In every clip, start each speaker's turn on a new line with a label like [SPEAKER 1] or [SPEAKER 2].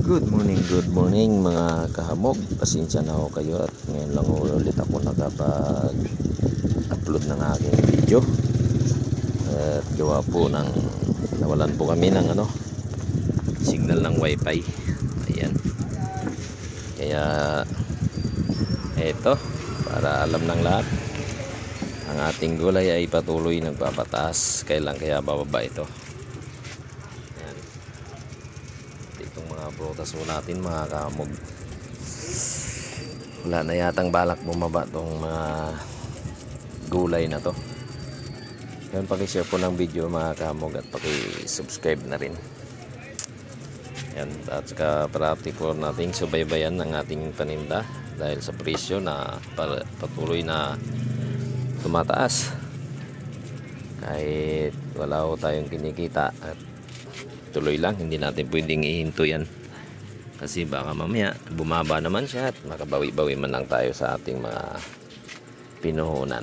[SPEAKER 1] Good morning mga kahamog. Pasensya na ako kayo at ngayon lang ulit ako nakapag-upload ng aking video. At gawa po ng nawalan po kami ng signal ng wifi. Ayan. Kaya eto, para alam ng lahat, ang ating gulay ay patuloy nagpapataas. Kailan kaya bababa ito? Itong mga prutas po natin mga kahamog, wala na yatang balak bumaba tong mga gulay na to. Yan, pakishare po ng video mga kahamog at pakisubscribe na rin. Yan, at saka parati po nating subaybayan ng ating paninda dahil sa presyo na patuloy na tumataas. Kahit wala po tayong kinikita at tuloy lang, hindi natin pwedeng ihinto yan kasi baka mamaya bumaba naman siya at makabawi-bawi man lang tayo sa ating mga pinuhunan.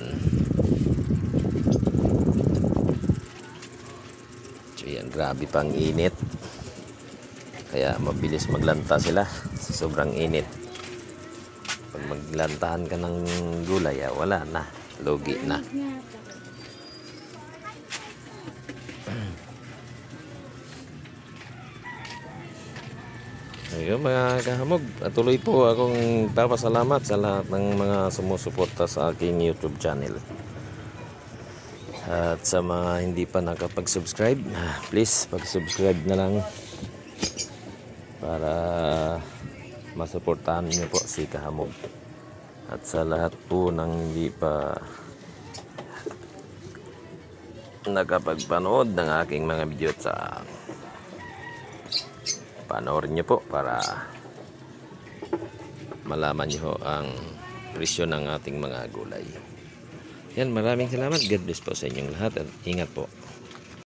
[SPEAKER 1] So yan, grabe pang init, kaya mabilis maglanta sila sa sobrang init. Pag maglantahan ka ng gulay, wala na, lugi na. Ayun mga kahamog, tuloy po akong papasalamat sa lahat ng mga sumusuporta sa aking YouTube channel. At sa mga hindi pa nakapag-subscribe, please pag-subscribe na lang para masuportahan niyo po si Kahamog. At sa lahat po ng hindi pa nakapagpanood ng aking mga video, sa panoorin nyo po para malaman nyo ang presyo ng ating mga gulay. Yan, maraming salamat. God bless po sa inyong lahat at ingat po.